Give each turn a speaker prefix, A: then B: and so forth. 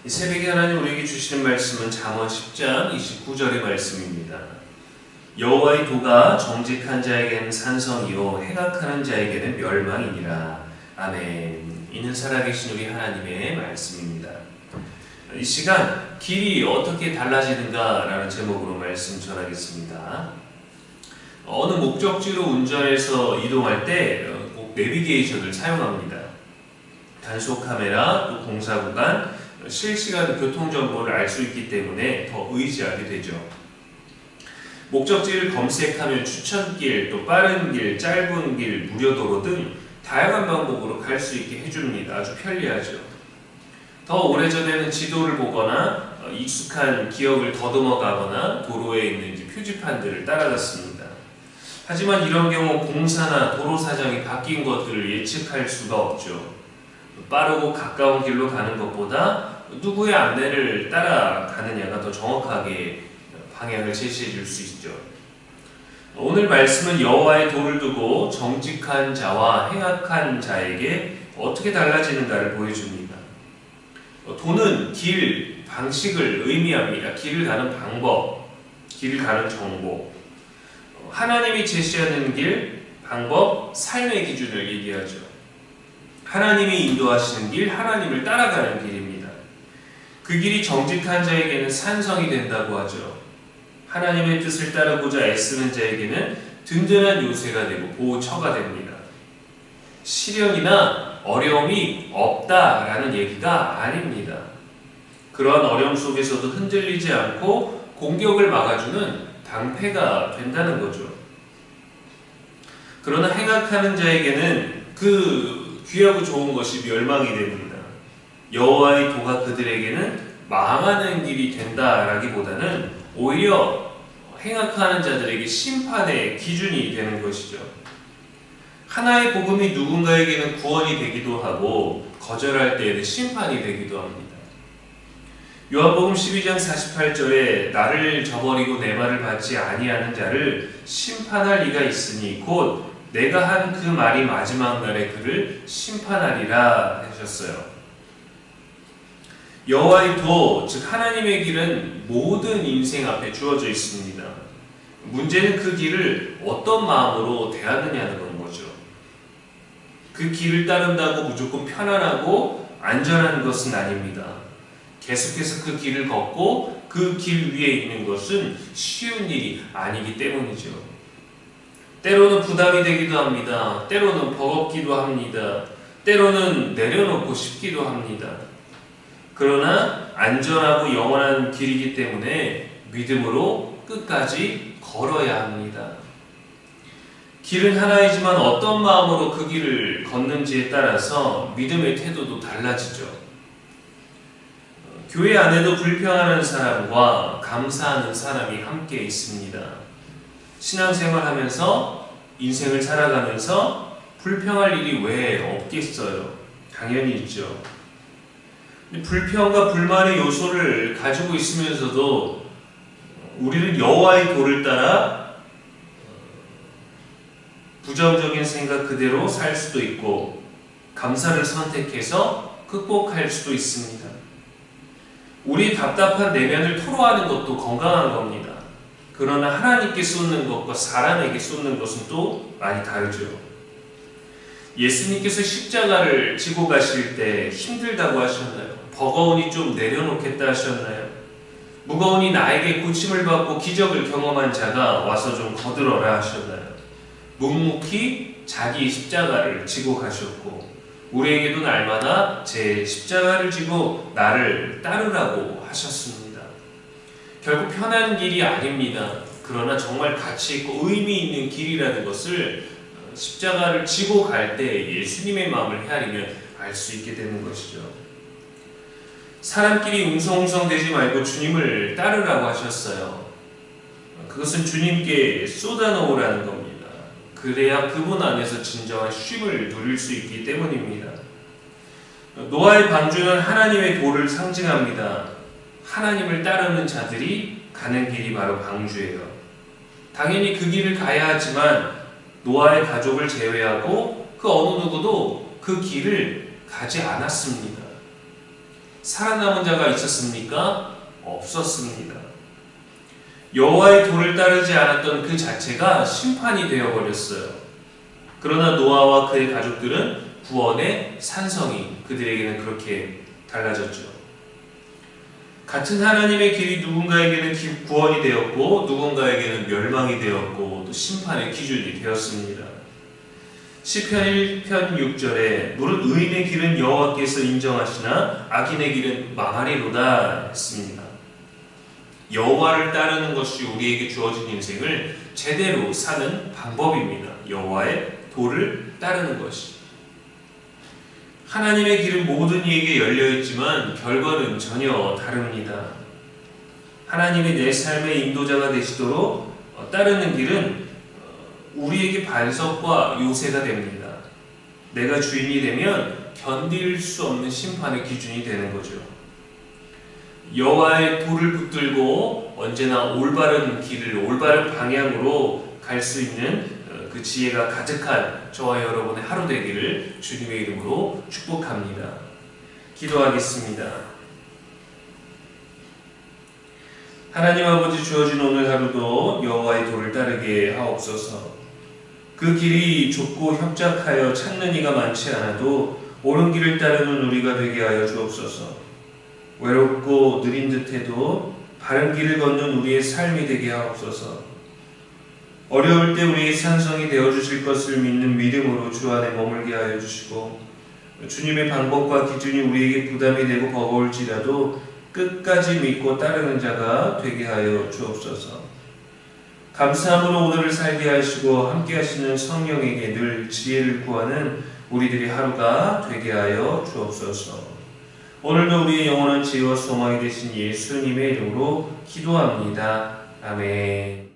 A: 이 새벽에 하나님 우리에게 주시는 말씀은 잠언 10장 29절의 말씀입니다. 여호와의 도가 정직한 자에게는 산성이요 행악하는 자에게는 멸망이니라. 아멘. 이는 살아계신 우리 하나님의 말씀입니다. 이 시간 길이 어떻게 달라지는가 라는 제목으로 말씀 전하겠습니다. 어느 목적지로 운전해서 이동할 때 꼭 내비게이션을 사용합니다. 단속 카메라, 또 공사 구간, 실시간 교통정보를 알 수 있기 때문에 더 의지하게 되죠. 목적지를 검색하면 추천길, 또 빠른 길, 짧은 길, 무료도로 등 다양한 방법으로 갈 수 있게 해줍니다. 아주 편리하죠. 더 오래전에는 지도를 보거나 익숙한 기억을 더듬어 가거나 도로에 있는 표지판들을 따라갔습니다. 하지만 이런 경우 공사나 도로 사정이 바뀐 것들을 예측할 수가 없죠. 빠르고 가까운 길로 가는 것보다 누구의 안내를 따라가느냐가 더 정확하게 방향을 제시해 줄 수 있죠. 오늘 말씀은 여호와의 도를 두고 정직한 자와 행악한 자에게 어떻게 달라지는가를 보여줍니다. 도는 길, 방식을 의미합니다. 길을 가는 방법, 길을 가는 정보. 하나님이 제시하는 길, 방법, 삶의 기준을 얘기하죠. 하나님이 인도하시는 길, 하나님을 따라가는 길입니다. 그 길이 정직한 자에게는 산성이 된다고 하죠. 하나님의 뜻을 따르고자 애쓰는 자에게는 든든한 요새가 되고 보호처가 됩니다. 시련이나 어려움이 없다라는 얘기가 아닙니다. 그러한 어려움 속에서도 흔들리지 않고 공격을 막아주는 방패가 된다는 거죠. 그러나 행악하는 자에게는 그 귀하고 좋은 것이 멸망이 됩니다. 여호와의 도가 그들에게는 망하는 길이 된다라기보다는 오히려 행악하는 자들에게 심판의 기준이 되는 것이죠. 하나의 복음이 누군가에게는 구원이 되기도 하고 거절할 때에는 심판이 되기도 합니다. 요한복음 12장 48절에 나를 저버리고 내 말을 받지 아니하는 자를 심판할 이가 있으니 곧 내가 한 그 말이 마지막 날에 그를 심판하리라 하셨어요. 여호와의 도, 즉 하나님의 길은 모든 인생 앞에 주어져 있습니다. 문제는 그 길을 어떤 마음으로 대하느냐는 건 거죠. 그 길을 따른다고 무조건 편안하고 안전한 것은 아닙니다. 계속해서 그 길을 걷고 그 길 위에 있는 것은 쉬운 일이 아니기 때문이죠. 때로는 부담이 되기도 합니다. 때로는 버겁기도 합니다. 때로는 내려놓고 싶기도 합니다. 그러나 안전하고 영원한 길이기 때문에 믿음으로 끝까지 걸어야 합니다. 길은 하나이지만 어떤 마음으로 그 길을 걷는지에 따라서 믿음의 태도도 달라지죠. 교회 안에도 불평하는 사람과 감사하는 사람이 함께 있습니다. 신앙생활하면서 인생을 살아가면서 불평할 일이 왜 없겠어요? 당연히 있죠. 불평과 불만의 요소를 가지고 있으면서도 우리는 여호와의 도를 따라 부정적인 생각 그대로 살 수도 있고 감사를 선택해서 극복할 수도 있습니다. 우리 답답한 내면을 토로하는 것도 건강한 겁니다. 그러나 하나님께 쏟는 것과 사람에게 쏟는 것은 또 많이 다르죠. 예수님께서 십자가를 지고 가실 때 힘들다고 하셨나요? 버거우니 좀 내려놓겠다 하셨나요? 무거우니 나에게 고침을 받고 기적을 경험한 자가 와서 좀 거들어라 하셨나요? 묵묵히 자기 십자가를 지고 가셨고 우리에게도 날마다 제 십자가를 지고 나를 따르라고 하셨습니다. 결국 편한 길이 아닙니다. 그러나 정말 가치 있고 의미 있는 길이라는 것을 십자가를 지고 갈 때 예수님의 마음을 헤아리면 알 수 있게 되는 것이죠. 사람끼리 웅성웅성대지 말고 주님을 따르라고 하셨어요. 그것은 주님께 쏟아놓으라는 겁니다. 그래야 그분 안에서 진정한 쉼을 누릴 수 있기 때문입니다. 노아의 방주는 하나님의 도를 상징합니다. 하나님을 따르는 자들이 가는 길이 바로 방주예요. 당연히 그 길을 가야 하지만 노아의 가족을 제외하고 그 어느 누구도 그 길을 가지 않았습니다. 살아남은 자가 있었습니까? 없었습니다. 여호와의 도를 따르지 않았던 그 자체가 심판이 되어버렸어요. 그러나 노아와 그의 가족들은 구원의 산성이 그들에게는 그렇게 달라졌죠. 같은 하나님의 길이 누군가에게는 구원이 되었고 누군가에게는 멸망이 되었고 또 심판의 기준이 되었습니다. 시편 1편 6절에 무릇 의인의 길은 여호와께서 인정하시나 악인의 길은 망하리로다 했습니다. 여호와를 따르는 것이 우리에게 주어진 인생을 제대로 사는 방법입니다. 여호와의 도를 따르는 것이. 하나님의 길은 모든 이에게 열려있지만 결과는 전혀 다릅니다. 하나님이 내 삶의 인도자가 되시도록 따르는 길은 우리에게 반석과 요새가 됩니다. 내가 주인이 되면 견딜 수 없는 심판의 기준이 되는 거죠. 여호와의 도를 붙들고 언제나 올바른 길을 올바른 방향으로 갈 수 있는 그 지혜가 가득한 저와 여러분의 하루 되기를 주님의 이름으로 축복합니다. 기도하겠습니다. 하나님 아버지, 주어진 오늘 하루도 여호와의 도를 따르게 하옵소서. 그 길이 좁고 협착하여 찾는 이가 많지 않아도 옳은 길을 따르는 우리가 되게 하여 주옵소서. 외롭고 느린 듯해도 바른 길을 걷는 우리의 삶이 되게 하옵소서. 어려울 때 우리의 산성이 되어주실 것을 믿는 믿음으로 주 안에 머물게 하여 주시고, 주님의 방법과 기준이 우리에게 부담이 되고 버거울지라도 끝까지 믿고 따르는 자가 되게 하여 주옵소서. 감사함으로 오늘을 살게 하시고 함께 하시는 성령에게 늘 지혜를 구하는 우리들의 하루가 되게 하여 주옵소서. 오늘도 우리의 영원한 지혜와 소망이 되신 예수님의 이름으로 기도합니다. 아멘.